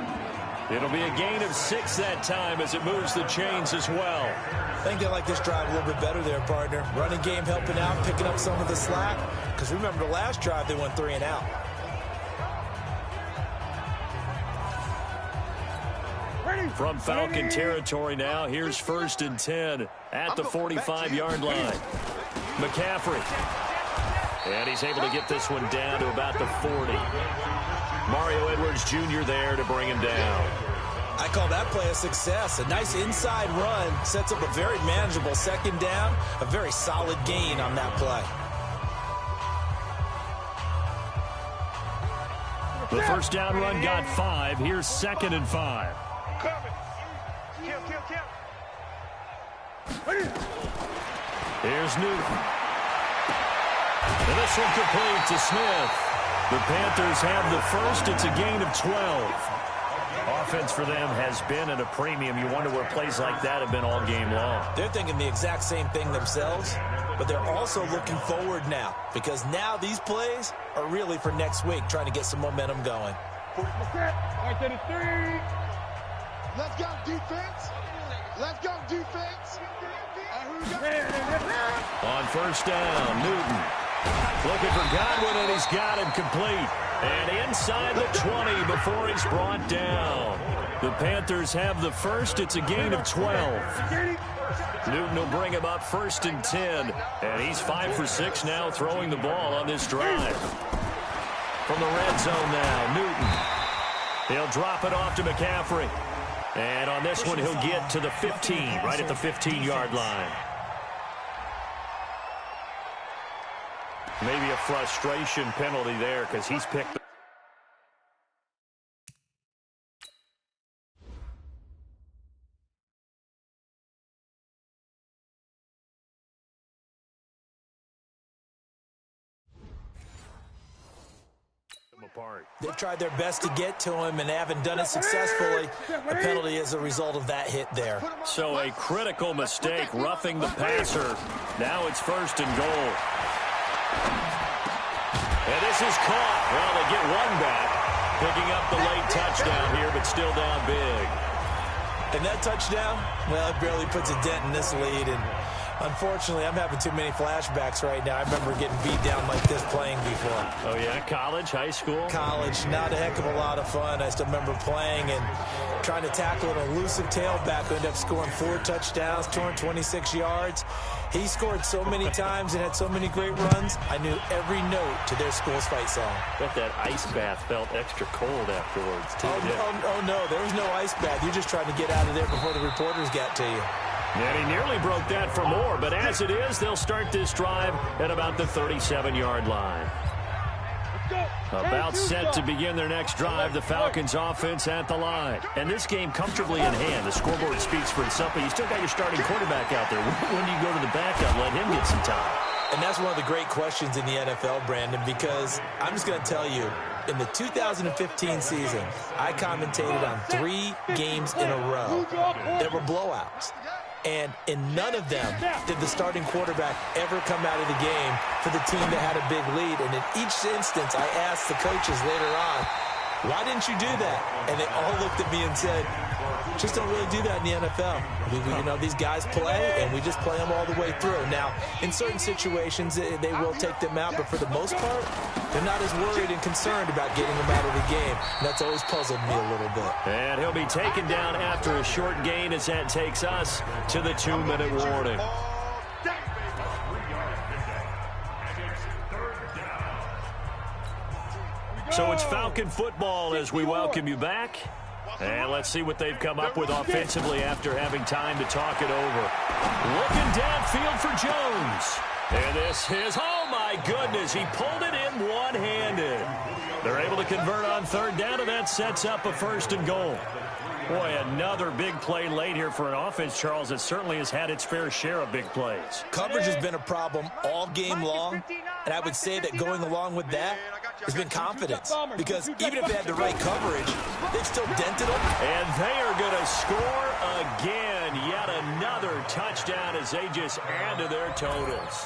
It'll be a gain of 6 that time as it moves the chains as well.
I think they like this drive a little bit better there, partner. Running game helping out, picking up some of the slack. Because remember the last drive, they went 3 and out.
From Falcon territory now, here's 1st and 10 at the 45-yard line. McCaffrey. And he's able to get this one down to about the 40. Mario Edwards Jr. there to bring him down.
I call that play a success. A nice inside run sets up a very manageable 2nd down. A very solid gain on that play.
The first down run got 5. Here's 2nd and 5. Here's Newton. And this one complete to Smith. The Panthers have the first. It's a gain of 12. Offense for them has been at a premium. You wonder where plays like that have been all game long.
They're thinking the exact same thing themselves, but they're also looking forward now because now these plays are really for next week, trying to get some momentum going.
Let's go, defense. Let's go, defense.
On 1st down, Newton. Looking for Godwin, and he's got him complete. And inside the 20 before he's brought down. The Panthers have the first. It's a gain of 12. Newton will bring him up 1st and 10. And he's 5 for 6 now throwing the ball on this drive. From the red zone now, Newton. He'll drop it off to McCaffrey. And on this one, he'll get to the 15, right at the 15-yard line. Maybe a frustration penalty there because he's picked. apart.
They've tried their best to get to him and haven't done it successfully. A penalty as a result of that hit there.
So a critical mistake, roughing the passer. Now it's 1st and goal. And this is caught. Well, they get one back. Picking up the late touchdown here, but still down big.
And that touchdown, well, it barely puts a dent in this lead. And unfortunately, I'm having too many flashbacks right now. I remember getting beat down like this playing before.
Oh, yeah? College, high school?
College, not a heck of a lot of fun. I still remember playing and trying to tackle an elusive tailback who ended up scoring 4 touchdowns, 226 yards. He scored so many times and had so many great runs, I knew every note to their school's fight song.
Bet that ice bath felt extra cold afterwards, too.
Oh, no, there was no ice bath. You're just trying to get out of there before the reporters got to you.
And he nearly broke that for more, but as it is, they'll start this drive at about the 37-yard line. About set to begin their next drive, the Falcons offense at the line. And this game comfortably in hand. The scoreboard speaks for itself, but you still got your starting quarterback out there. When do you go to the backup, let him get some time?
And that's one of the great questions in the NFL, Brandon, because I'm just going to tell you, in the 2015 season, I commentated on 3 games in a row that were blowouts. And in none of them did the starting quarterback ever come out of the game for the team that had a big lead. And in each instance, I asked the coaches later on, why didn't you do that? And they all looked at me and said, just don't really do that in the NFL. You know, these guys play, and we just play them all the way through. Now, in certain situations, they will take them out, but for the most part, they're not as worried and concerned about getting them out of the game. And that's always puzzled me a little bit.
And he'll be taken down after a short gain as that takes us to the 2-minute warning. So it's Falcon football as we welcome you back. And let's see what they've come up with offensively after having time to talk it over. Looking downfield for Jones. And this is, oh my goodness, he pulled it in one-handed. They're able to convert on 3rd down, and that sets up a 1st and goal. Boy, another big play late here for an offense, Charles, that certainly has had its fair share of big plays.
Coverage has been a problem all game long, and I would say that going along with that has been confidence, because even if they had the right coverage, they've still dented them.
And they are going to score again. Yet another touchdown as they just add to their totals.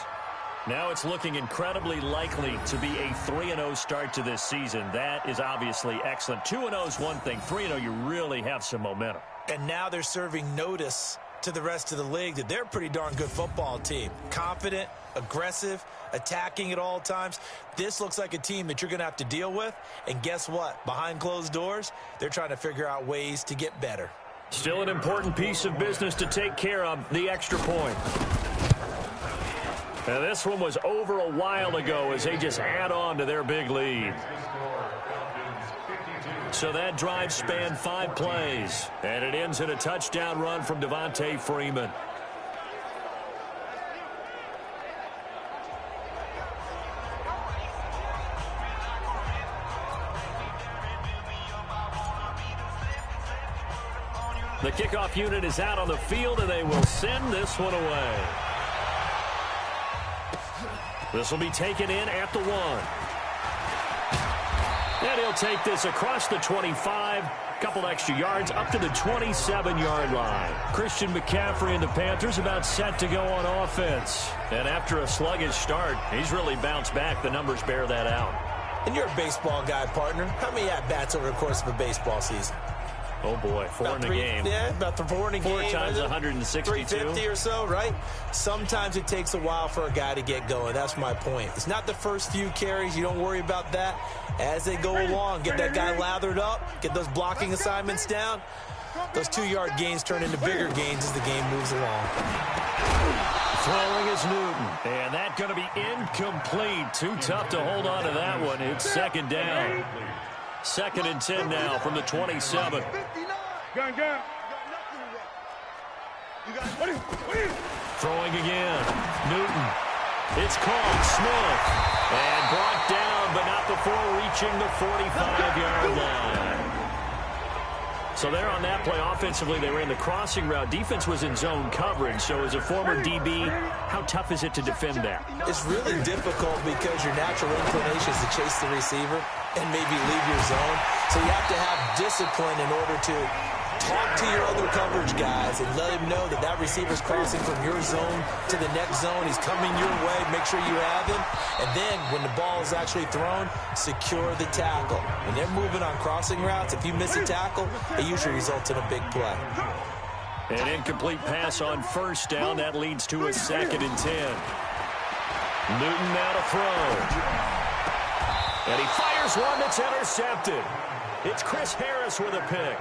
Now it's looking incredibly likely to be a 3-0 start to this season. That is obviously excellent. 2-0 is one thing. 3-0, you really have some momentum.
And now they're serving notice to the rest of the league that they're a pretty darn good football team. Confident, aggressive, attacking at all times. This looks like a team that you're going to have to deal with. And guess what? Behind closed doors, they're trying to figure out ways to get better.
Still an important piece of business to take care of, the extra point. Now this one was over a while ago as they just add on to their big lead. So that drive spanned 5 plays, and it ends in a touchdown run from Devontae Freeman. The kickoff unit is out on the field, and they will send this one away. This will be taken in at the 1. And he'll take this across the 25, couple extra yards up to the 27-yard line. Christian McCaffrey and the Panthers about set to go on offense. And after a sluggish start, he's really bounced back. The numbers bear that out.
And you're a baseball guy, partner. How many at-bats over the course of a baseball season?
Oh, boy, 4 in a game.
Yeah, about 4 in a game.
4 times 162.
350 or so, right? Sometimes it takes a while for a guy to get going. That's my point. It's not the first few carries. You don't worry about that. As they go along, get that guy lathered up, get those blocking assignments down. Those 2-yard gains turn into bigger gains as the game moves along.
Throwing is Newton. And that's going to be incomplete. Too tough to hold on to that one. It's 2nd down. 2nd and 10 now from the 27. Throwing again. Newton. It's caught. Smith. And brought down, but not before reaching the 45-yard line. So there on that play, offensively, they ran the crossing route. Defense was in zone coverage. So as a former DB, how tough is it to defend that?
It's really difficult because your natural inclination is to chase the receiver and maybe leave your zone. So you have to have discipline in order to talk to your other coverage guys and let him know that that receiver's crossing from your zone to the next zone. He's coming your way. Make sure you have him. And then when the ball is actually thrown, secure the tackle. When they're moving on crossing routes, if you miss a tackle, it usually results in a big play.
An incomplete pass on first down. That leads to a 2nd and 10. Newton now to throw. And he fires one that's intercepted. It's Chris Harris with a pick.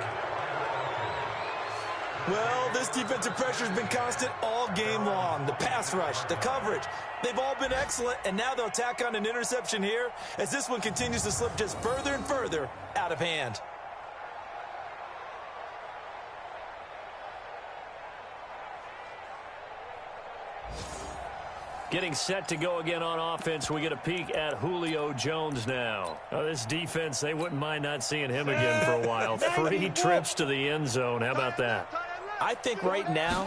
Well, this defensive pressure has been constant all game long. The pass rush, the coverage, they've all been excellent, and now they'll tack on an interception here as this one continues to slip just further and further out of hand.
Getting set to go again on offense. We get a peek at Julio Jones now. This defense, they wouldn't mind not seeing him again for a while. 3 trips to the end zone. How about that?
I think right now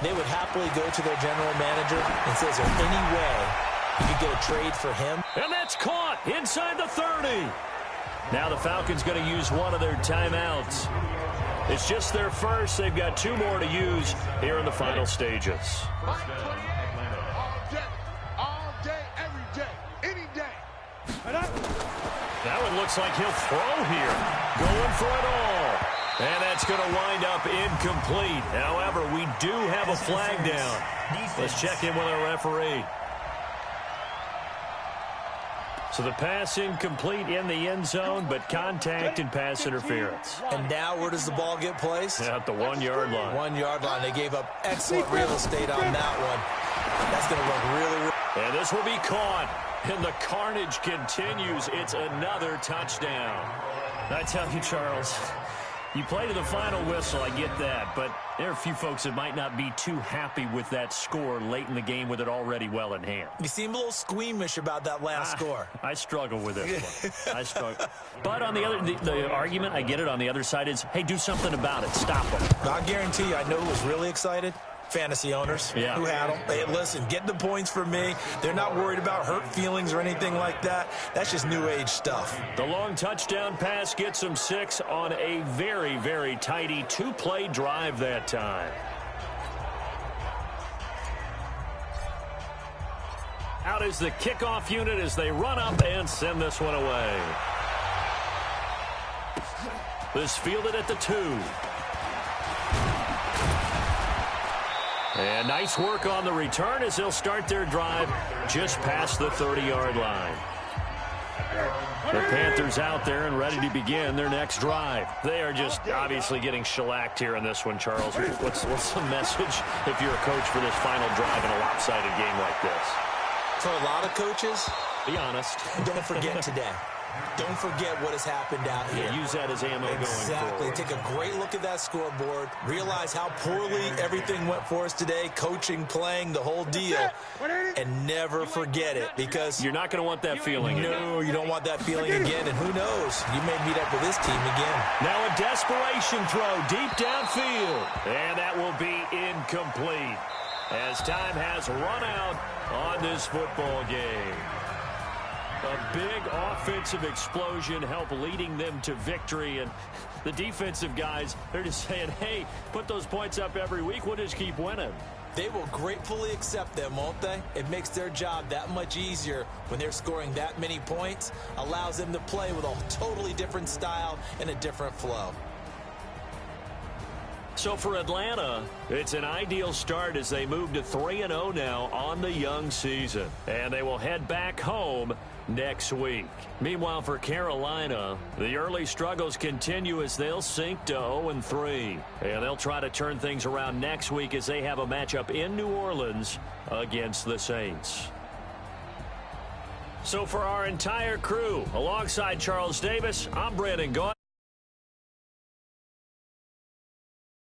they would happily go to their general manager and say, is there any way you could get a trade for him?
And that's caught inside the 30. Now the Falcons going to use one of their timeouts. It's just their first. They've got 2 more to use here in the final stages. That one looks like he'll throw here. Going for it all. And that's going to wind up incomplete. However, we do have a flag down. Let's check in with our referee. So the pass incomplete in the end zone, but contact and pass interference.
And now where does the ball get placed?
At the 1-yard line.
1-yard line. They gave up excellent real estate on that one. That's going to look really.
And this will be caught. And the carnage continues. It's another touchdown. I tell you, Charles, you play to the final whistle, I get that, but there are a few folks that might not be too happy with that score late in the game with it already well in hand.
You seem a little squeamish about that last score.
I struggle with this one. I struggle. But on the argument, I get it, on the other side is, hey, do something about it. Stop them.
I guarantee you, I know who was really excited. Fantasy owners who had them. Hey, listen, get the points for me. They're not worried about hurt feelings or anything like that. That's just new age stuff.
The long touchdown pass gets them 6 on a very, very tidy 2-play drive that time. Out is the kickoff unit as they run up and send this one away. This fielded at the 2. And nice work on the return as they'll start their drive just past the 30-yard line. The Panthers out there and ready to begin their next drive. They are just obviously getting shellacked here in this one, Charles. What's the message if you're a coach for this final drive in a lopsided game like this?
For a lot of coaches,
be honest.
Don't forget today. Don't forget what has happened out here.
Use that as ammo going forward.
Exactly. Take a great look at that scoreboard. Realize how poorly everything went for us today. Coaching, playing, the whole deal. And never forget it because
you're not going to want that feeling again.
No, you don't want that feeling again. And who knows? You may meet up with this team again.
Now a desperation throw deep downfield. And that will be incomplete as time has run out on this football game. A big offensive explosion helped leading them to victory. And the defensive guys, they're just saying, hey, put those points up every week. We'll just keep winning.
They will gratefully accept them, won't they? It makes their job that much easier when they're scoring that many points. Allows them to play with a totally different style and a different flow.
So for Atlanta, it's an ideal start as they move to 3-0 now on the young season. And they will head back home next week. Meanwhile, for Carolina, the early struggles continue as they'll sink to 0-3. And they'll try to turn things around next week as they have a matchup in New Orleans against the Saints. So for our entire crew, alongside Charles Davis, I'm Brandon Gaudin.